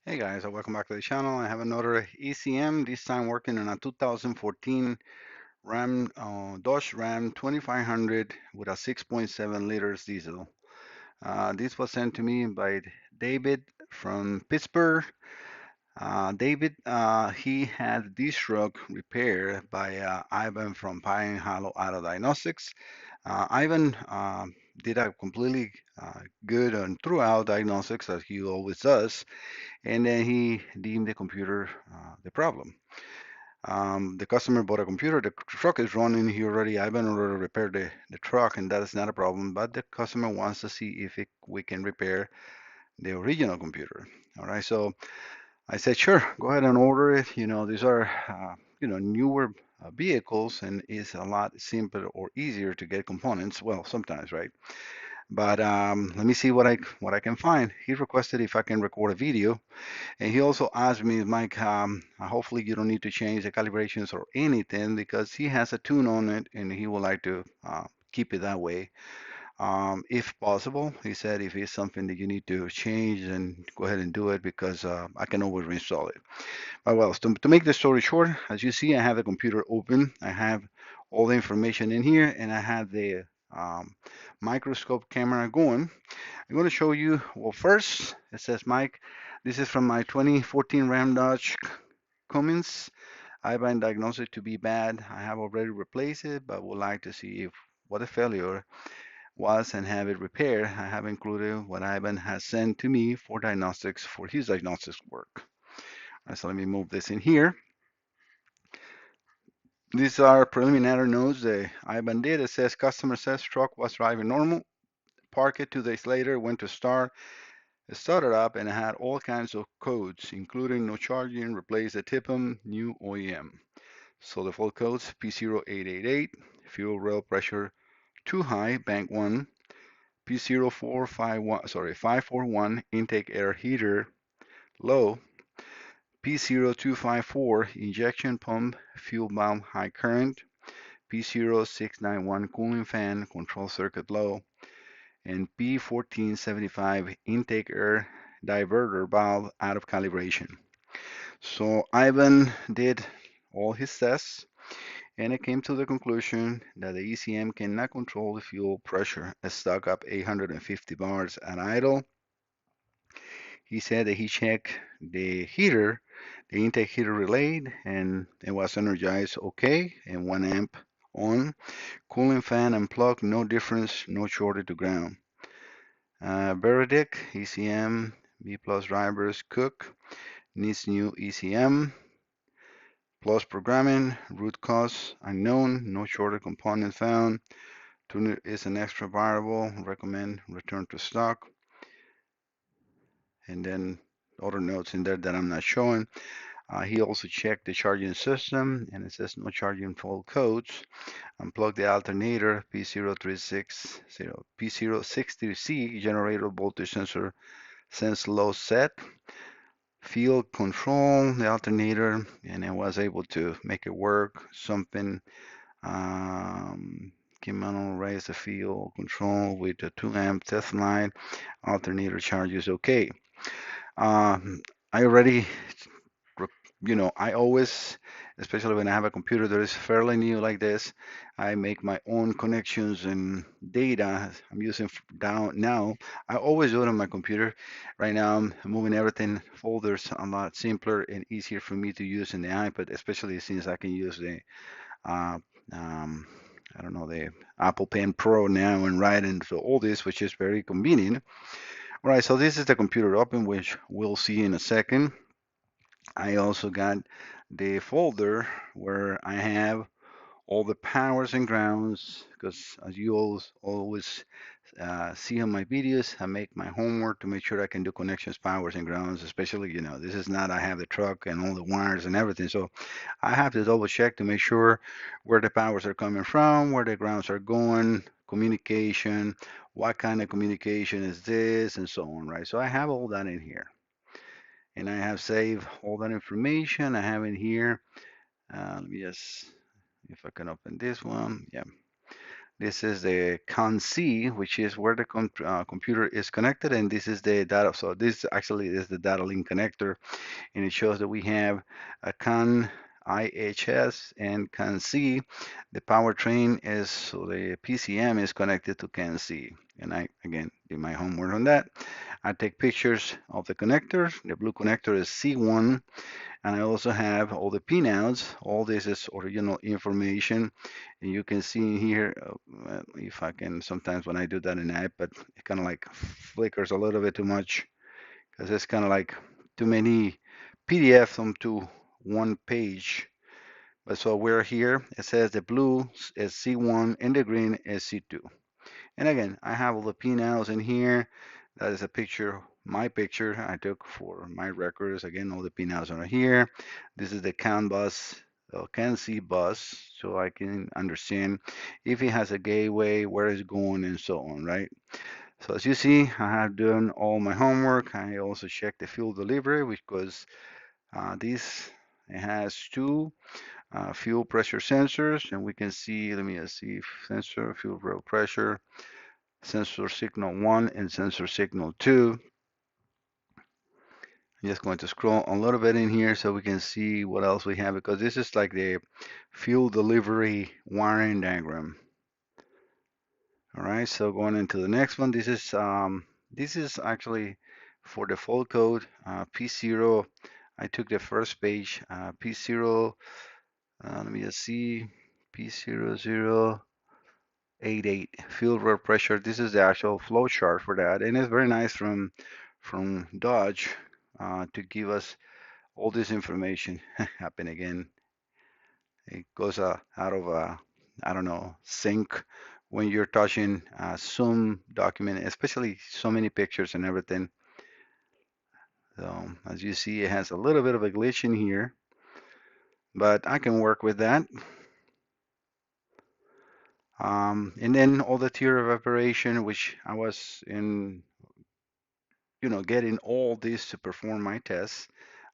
Hey guys, welcome back to the channel. I have another ECM, this time working on a 2014 Ram Dodge Ram 2500 with a 6.7 liters diesel. This was sent to me by David from Pittsburgh. David, he had this truck repaired by Ivan from Pine Hollow Auto Diagnostics. Ivan did a completely good and throughout diagnostics as he always does, and then he deemed the computer the problem. The customer bought a computer, the truck is running, I've been already repaired the truck, and that is not a problem, but the customer wants to see if we can repair the original computer. All right, so I said, sure, go ahead and order it. These are, newer vehicles, and it's a lot simpler or easier to get components. Well, sometimes, right? But let me see what I can find. He requested if I can record a video. And he also asked me, Mike, hopefully you don't need to change the calibrations or anything because he has a tune on it and he would like to keep it that way. If possible, he said if it's something that you need to change, then go ahead and do it because I can always reinstall it. But well, to make the story short, as you see, I have the computer open. I have all the information in here and I have the microscope camera going. I'm going to show you, well, first, it says, Mike, this is from my 2014 Ram Dodge Cummins. I've been diagnosed to be bad. I have already replaced it, but would like to see if what the failure was and have it repaired. I have included what Ivan has sent to me for diagnostics for his diagnostics work. So let me move this in here. These are preliminary notes that Ivan did. It says customer says truck was driving normal. Park it 2 days later, went to start. It started up and had all kinds of codes, including no charging, replace the TIPM, new OEM. So the full codes, P0888, fuel rail pressure too high, bank 1, P0451, 541, intake air heater low, P0254, injection pump, fuel valve high current, P0691, cooling fan, control circuit low, and P1475 intake air diverter valve out of calibration. So Ivan did all his tests and it came to the conclusion that the ECM cannot control the fuel pressure stuck up 850 bars at idle. He said that he checked the heater, the intake heater relayed, and it was energized okay and 1 amp on. Cooling fan unplugged, no difference, no shorted to ground. Verdict, ECM, B plus drivers, Cook, needs new ECM, plus programming, root cause unknown, no shorted component found, tuner is an extra variable, recommend return to stock, and then other notes in there that I'm not showing. He also checked the charging system, and it says no charging fault codes. Unplug the alternator, P060C generator voltage sensor sense low set. Field control the alternator, and I was able to make it work. Something came on, raise the field control with the 2 amp test line. Alternator charges okay. I already I always, especially when I have a computer that is fairly new like this, I make my own connections and data I'm using down now. I always do it on my computer. Right now, I'm moving everything folders a lot simpler and easier for me to use in the iPad, especially since I can use the uh, um, I don't know, the Apple Pen Pro now and write into all this, which is very convenient. All right, so this is the computer open, which we'll see in a second. I also got the folder where I have all the powers and grounds because as you always see on my videos, I make my homework to make sure I can do connections, powers and grounds, especially, this is not, I have the truck and all the wires and everything. So I have to double check to make sure where the powers are coming from, where the grounds are going, communication, what kind of communication is this, and so on, right? So I have all that in here. And I have saved all that information. I have it here. Let me just, if I can open this one. Yeah. This is the CON-C, which is where the computer is connected, and this is the data. So this actually is the data link connector, and it shows that we have a CON IHS and CON-C. The powertrain is, so the PCM is connected to CON-C. And I, again, did my homework on that. I take pictures of the connectors. The blue connector is C1, and I also have all the pinouts. All this is original information, and you can see here, if I can, sometimes when I do that in iPad, it kind of like flickers a little bit too much because it's kind of like too many PDFs onto one page. But so we're here, it says the blue is C1 and the green is C2. And again, I have all the pinouts in here. That is a picture, my picture I took for my records. Again, all the pinouts are here. This is the CAN bus, CAN-C bus, so I can understand if it has a gateway, where it's going, and so on, right? So as you see, I have done all my homework. I also checked the fuel delivery because this it has two fuel pressure sensors, and we can see, let me just see, sensor, fuel rail pressure, sensor signal 1 and sensor signal 2. I'm just going to scroll a little bit in here so we can see what else we have, because this is like the fuel delivery wiring diagram. All right, so going into the next one, this is actually for the fault code P0. I took the first page P0. Let me just see, P0088 fuel rod pressure. This is the actual flow chart for that, and it's very nice from Dodge to give us all this information. Happen again. It goes out of I don't know, sync when you're touching Zoom document, especially so many pictures and everything. So as you see, it has a little bit of a glitch in here, but I can work with that. And then all the tier evaporation, which I was in, getting all this to perform my tests.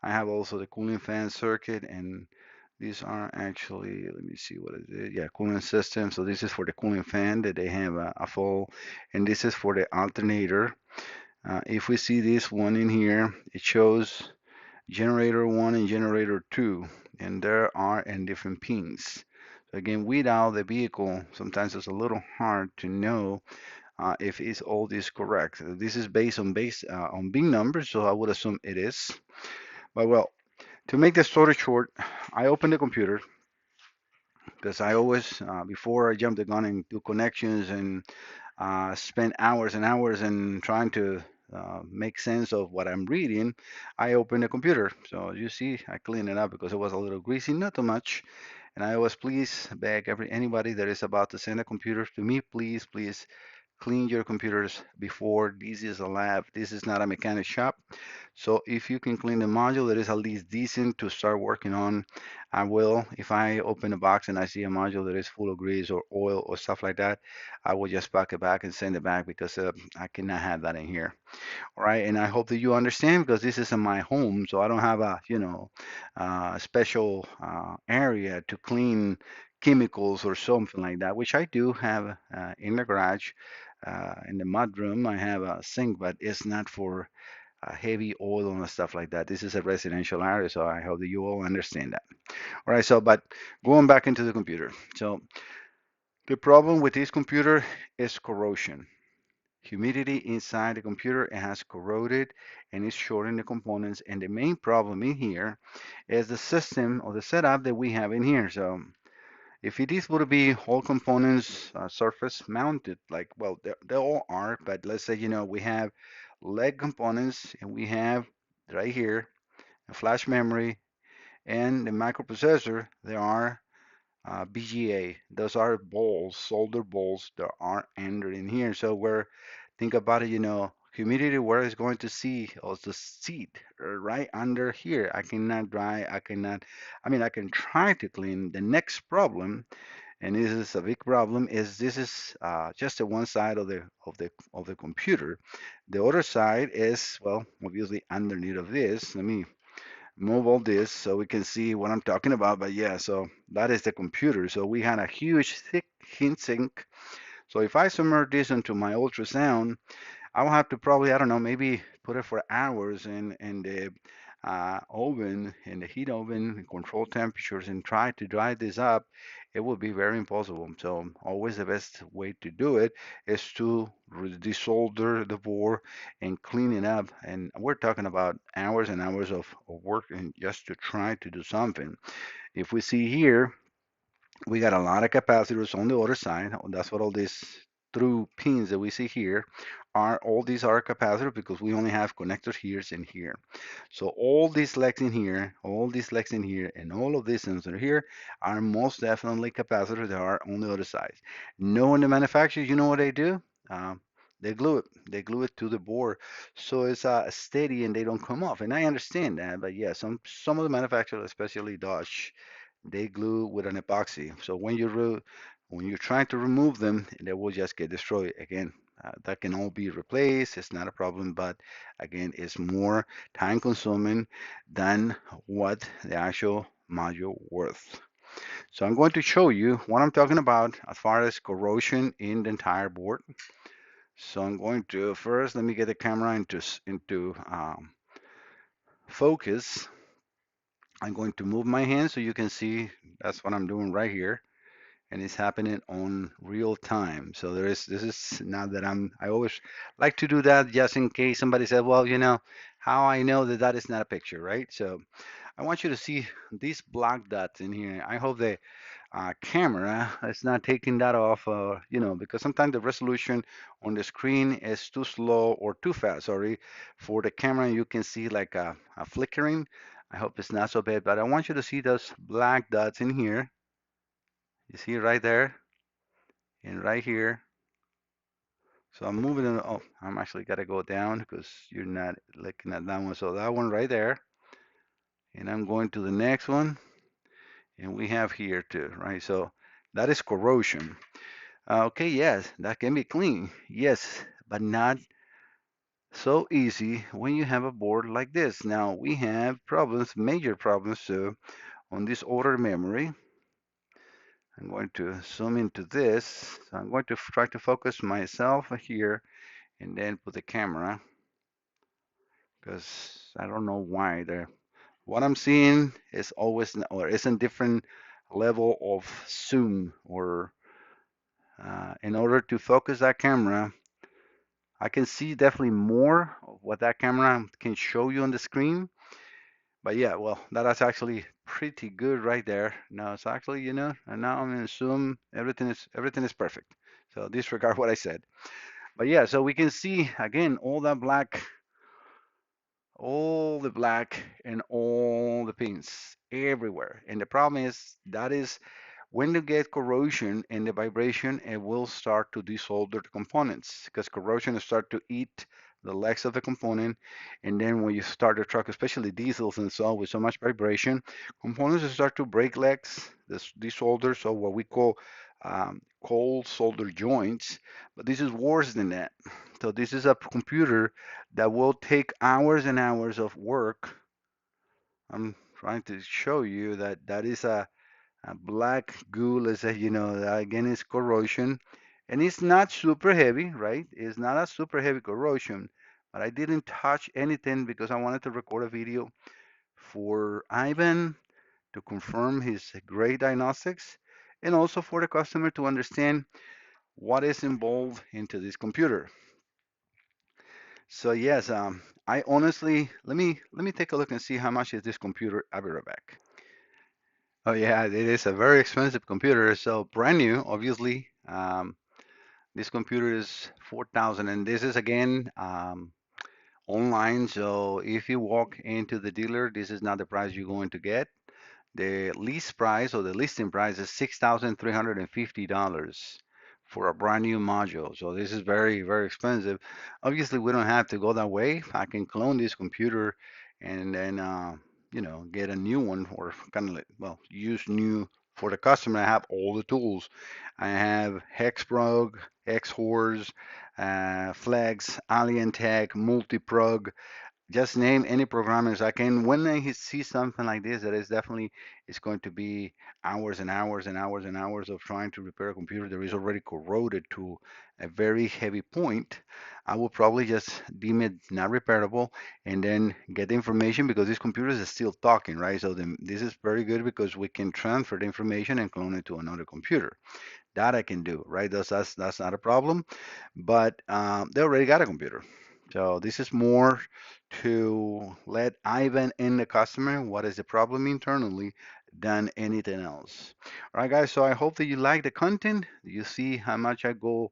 I have also the cooling fan circuit, and these are actually, let me see what is it. Yeah, cooling system. So this is for the cooling fan that they have a full, and this is for the alternator. If we see this one in here, it shows generator 1 and generator 2, and there are in different pins. So again, without the vehicle, sometimes it's a little hard to know if is all this correct. This is based on big numbers, so I would assume it is. But well, to make the story short, I opened the computer because I always, before I jump the gun and do connections and spend hours and hours in trying to make sense of what I'm reading, I open the computer. So you see, I clean it up because it was a little greasy, not too much. And I always please beg anybody that is about to send a computer to me, please, please clean your computers before. This is a lab. This is not a mechanic shop. So if you can clean the module that is at least decent to start working on, I will. If I open a box and I see a module that is full of grease or oil or stuff like that, I will just pack it back and send it back because I cannot have that in here. All right, and I hope that you understand because this isn't my home, so I don't have a special area to clean chemicals or something like that, which I do have in the garage. In the mud room, I have a sink, but it's not for heavy oil and stuff like that. This is a residential area, so I hope that you all understand that. All right, so but going back into the computer. So the problem with this computer is corrosion. Humidity inside the computer, it has corroded and it's shorting the components. And the main problem in here is the system or the setup that we have in here. So if it is would be whole components surface mounted, like, well, they all are, but let's say, we have leg components and we have right here a flash memory and the microprocessor, there are BGA. Those are balls, solder balls that are entered in here. So we're think about it, humidity where it's going to see or the seat right under here. I cannot dry. I can try to clean. The next problem, and this is a big problem, is this is just the one side of the computer. The other side is, well, obviously underneath of this. Let me move all this so we can see what I'm talking about. But yeah, so that is the computer. So we had a huge thick heat sink. So if I submerge this into my ultrasound, I will have to probably, I don't know, maybe put it for hours in the oven, in the heat oven, control temperatures, and try to dry this up. It would be very impossible. So always the best way to do it is to desolder the board and clean it up. And we're talking about hours and hours of work and just to try to do something. If we see here, we got a lot of capacitors on the other side. That's what all these through pins that we see here are. All these are capacitors because we only have connectors here and here. So all these legs in here, all these legs in here, and all of these sensors here are most definitely capacitors that are on the other side. Knowing the manufacturers, you know what they do? Um, they glue it. They glue it to the board, so it's steady and they don't come off. And I understand that, but yeah, some of the manufacturers, especially Dodge, they glue with an epoxy. So when you're trying to remove them, they will just get destroyed. Again, that can all be replaced. It's not a problem, but again, it's more time consuming than what the actual module worth. So I'm going to show you what I'm talking about as far as corrosion in the entire board. So I'm going to first let me get the camera into focus. I'm going to move my hand so you can see that's what I'm doing right here. And it's happening on real time. So this is not that I always like to do that just in case somebody said, well, you know, how I know that that is not a picture, right? So I want you to see these black dots in here. I hope the camera is not taking that off, you know, because sometimes the resolution on the screen is too slow or too fast, sorry, for the camera. You can see like a flickering. I hope it's not so bad, but I want you to see those black dots in here. You see right there and right here. So I'm moving it. Oh, I'm actually got to go down because you're not looking at that one. So that one right there. And I'm going to the next one. And we have here too, right? So that is corrosion. Okay, yes, that can be clean. Yes, but not so easy when you have a board like this. Now we have problems, major problems too, on this order memory. I'm going to zoom into this. So I'm going to try to focus myself here and then put the camera because I don't know why there. What I'm seeing is always or is a different level of zoom or in order to focus that camera, I can see definitely more of what that camera can show you on the screen. But yeah, well, that is actually pretty good right there. Now it's actually, you know, and now I'm in zoom, everything is perfect. So disregard what I said. But yeah, so we can see again all the black and all the pins everywhere. And the problem is that is when you get corrosion and the vibration, it will start to desolder the components because corrosion will start to eat the legs of the component. And then when you start the truck, especially diesels and so on, with so much vibration, components will start to break legs, this desolder, so what we call cold solder joints. But this is worse than that. So this is a computer that will take hours and hours of work. I'm trying to show you that that is a black goo, let's say, you know, again, is corrosion. And it's not super heavy, right? It's not a super heavy corrosion, but I didn't touch anything because I wanted to record a video for Ivan to confirm his great diagnostics and also for the customer to understand what is involved into this computer. So yes, I honestly, let me take a look and see how much is this computer. I'll be right back. Oh yeah, it is a very expensive computer. So brand new, obviously. This computer is 4,000, and this is again online. So if you walk into the dealer, this is not the price you're going to get. The lease price or the listing price is $6,350 for a brand new module. So this is very, very expensive. Obviously, we don't have to go that way. I can clone this computer and then, you know, get a new one or kind of like, well, use new for the customer. I have all the tools. I have Hexprog, Xhorse, Flex, Alien Tech, Multiprog, just name any programmers I can. When I see something like this, that is definitely it's going to be hours and hours and hours and hours of trying to repair a computer that is already corroded to a very heavy point. I will probably just deem it not repairable and then get the information because this computer is still talking, right? So this is very good because we can transfer the information and clone it to another computer. That I can do, right? That's not a problem. But they already got a computer. So this is more to let Ivan and the customer what is the problem internally than anything else. All right, guys. So I hope that you like the content. You see how much I go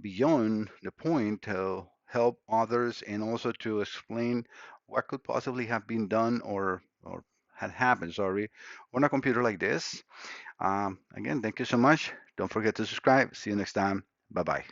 beyond the point to help others and also to explain what could possibly have been done or had happened, sorry, on a computer like this. Again, thank you so much. Don't forget to subscribe. See you next time. Bye bye.